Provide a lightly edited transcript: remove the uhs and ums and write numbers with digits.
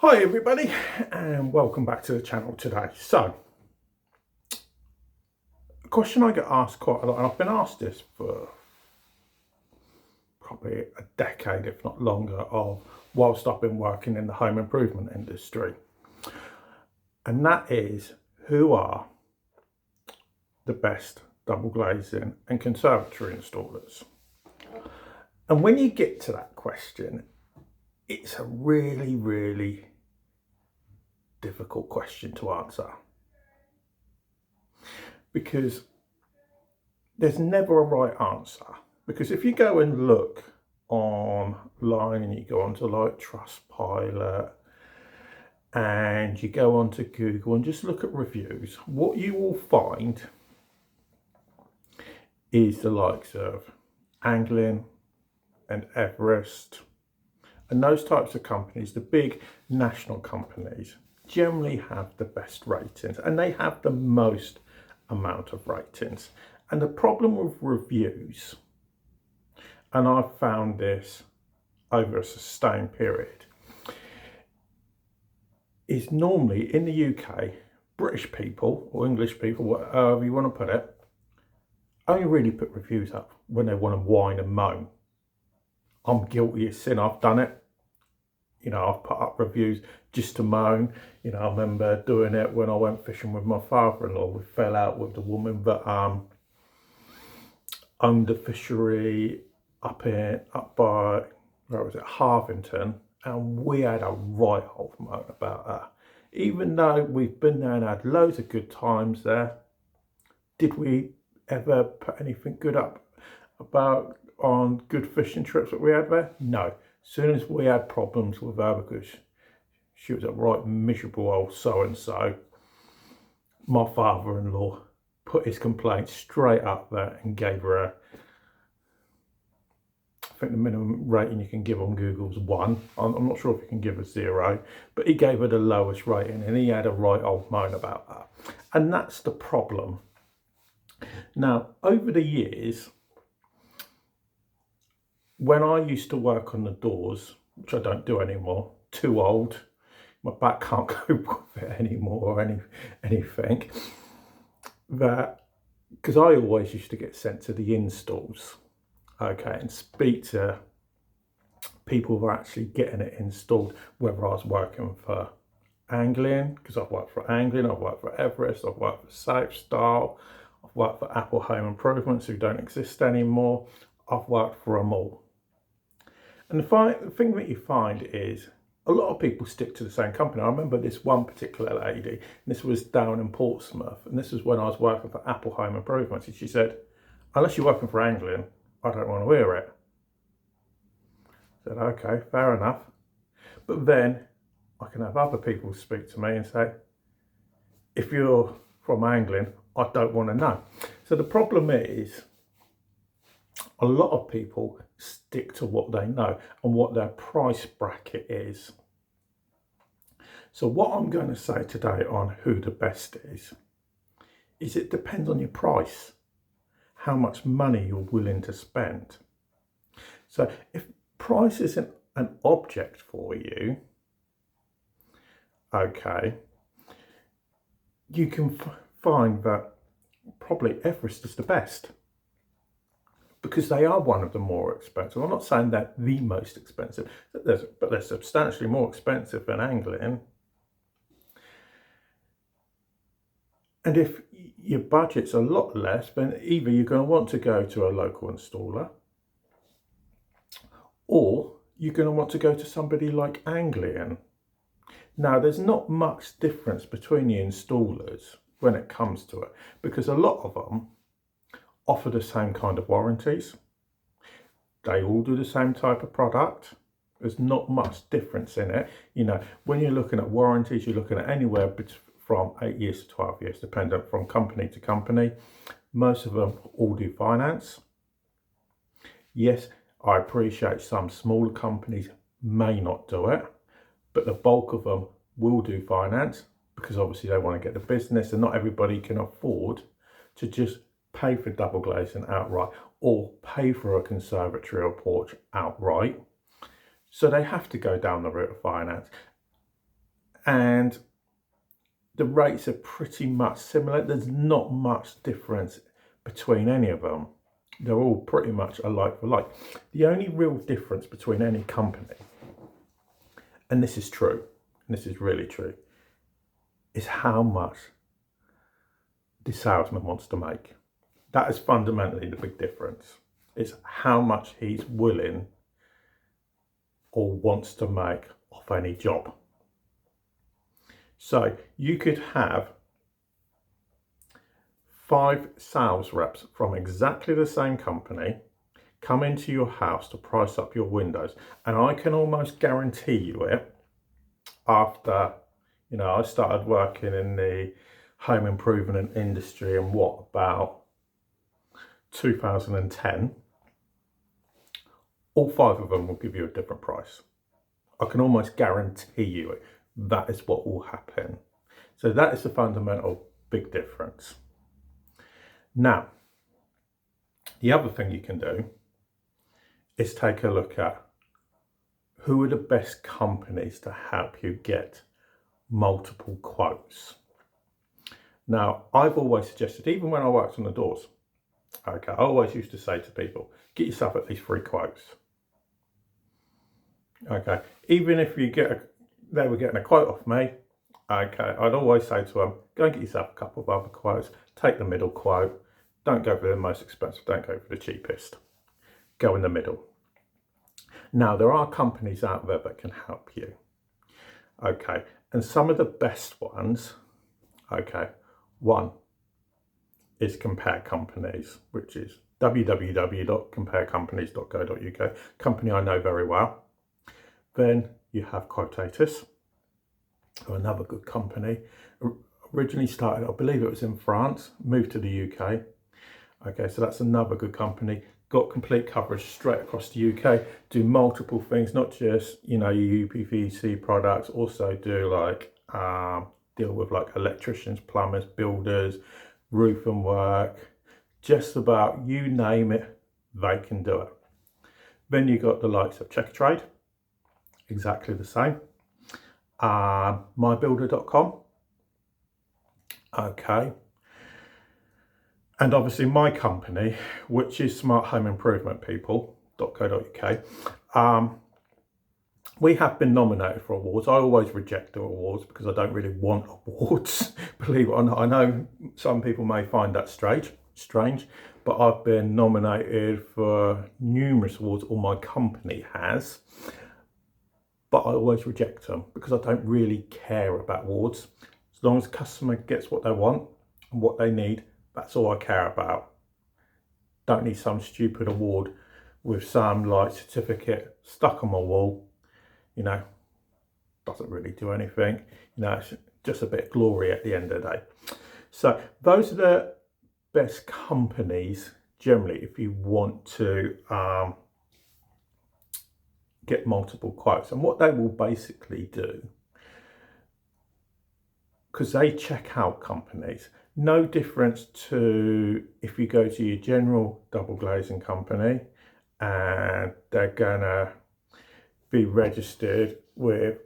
Hi everybody and welcome back to the channel today. So, a question I get asked quite a lot, and I've been asked this for probably a decade if not longer, of whilst I've been working in the home improvement industry, and that is, who are the best double glazing and conservatory installers? And when you get to that question, it's a really difficult question to answer, because there's never a right answer. Because if you go and look online and you go onto like Trustpilot and you go onto Google and just look at reviews, what you will find is the likes of Anglian and Everest and those types of companies, the big national companies, generally have the best ratings and they have the most amount of ratings. And the problem with reviews, and I've found this over a sustained period, is normally in the UK, British people or English people, whatever you want to put it, only really put reviews up when they want to whine and moan. I'm guilty of sin, I've done it. You know, I've put up reviews just to moan. You know, I remember doing it when I went fishing with my father-in-law. We fell out with the woman that owned a fishery up by, where was it, Harvington, and we had a right old moan about her. Even though we've been there and had loads of good times there, did we ever put anything good up about on good fishing trips that we had there? No. As soon as we had problems with her because she was a right miserable old so-and-so, my father-in-law put his complaint straight up there and gave her I think the minimum rating you can give on Google is 1. I'm not sure if you can give a 0, but he gave her the lowest rating and he had a right old moan about that. And that's the problem. Now, over the years, when I used to work on the doors, which I don't do anymore, too old, my back can't cope with it anymore or anything, that, because I always used to get sent to the installs, okay, and speak to people who are actually getting it installed, whether I was working for Anglian, because I've worked for Anglian, I've worked for Everest, I've worked for Safestyle, I've worked for Apple Home Improvements who don't exist anymore, I've worked for them all. And the thing that you find is a lot of people stick to the same company. I remember this one particular lady, and this was down in Portsmouth, and this was when I was working for Apple Home Improvements, and she said, unless you're working for Anglian, I don't want to hear it. I said, okay, fair enough. But then I can have other people speak to me and say, if you're from Anglian, I don't want to know. So the problem is, a lot of people stick to what they know and what their price bracket is. So what I'm going to say today on who the best is it depends on your price, how much money you're willing to spend. So if price isn't an object for you, okay, you can find that probably Everest is the best, because they are one of the more expensive. I'm not saying they're the most expensive, but they're substantially more expensive than Anglian. And if your budget's a lot less, then either you're going to want to go to a local installer, or you're going to want to go to somebody like Anglian. Now, there's not much difference between the installers when it comes to it, because a lot of them offer the same kind of warranties. They all do the same type of product. There's not much difference in it. You know, when you're looking at warranties, you're looking at anywhere from 8 years to 12 years, dependent from company to company. Most of them all do finance. Yes, I appreciate some smaller companies may not do it, but the bulk of them will do finance, because obviously they want to get the business, and not everybody can afford to just pay for double glazing outright or pay for a conservatory or porch outright. So they have to go down the route of finance. and the rates are pretty much similar. There's not much difference between any of them. They're all pretty much alike for like. The only real difference between any company, and this is true, and this is really true, is how much the salesman wants to make. That is fundamentally the big difference. It's how much he's willing or wants to make off any job. So you could have 5 sales reps from exactly the same company come into your house to price up your windows, and I can almost guarantee you it, after, you know, I started working in the home improvement industry in about 2010, all 5 of them will give you a different price. I can almost guarantee you it. That is what will happen. So that is the fundamental big difference. Now, the other thing you can do is take a look at who are the best companies to help you get multiple quotes. Now, I've always suggested, even when I worked on the doors, okay, I always used to say to people, get yourself at least 3 quotes. Okay, even if you they were getting a quote off me, okay, I'd always say to them, go and get yourself a couple of other quotes, take the middle quote, don't go for the most expensive, don't go for the cheapest, go in the middle. Now, there are companies out there that can help you, okay, and some of the best ones, okay, one is Compare Companies, which is www.comparecompanies.co.uk, company I know very well. Then you have Quotatis, another good company. Originally started, I believe it was in France, moved to the UK. Okay, so that's another good company. Got complete coverage straight across the UK, do multiple things, not just, you know, your UPVC products, also do like, deal with like electricians, plumbers, builders, roofing work, just about you name it, they can do it. Then you got the likes of Checkatrade, exactly the same. mybuilder.com, okay, and obviously my company, which is Smart Home Improvement People.co.uk. We have been nominated for awards. I always reject the awards because I don't really want awards, believe it or not. I know some people may find that strange, but I've been nominated for numerous awards, or my company has, but I always reject them because I don't really care about awards. As long as the customer gets what they want and what they need, that's all I care about. Don't need some stupid award with some like certificate stuck on my wall. You know, doesn't really do anything. You know, it's just a bit of glory at the end of the day. So those are the best companies generally if you want to get multiple quotes. And what they will basically do, because they check out companies, no difference to if you go to your general double glazing company and they're gonna be registered with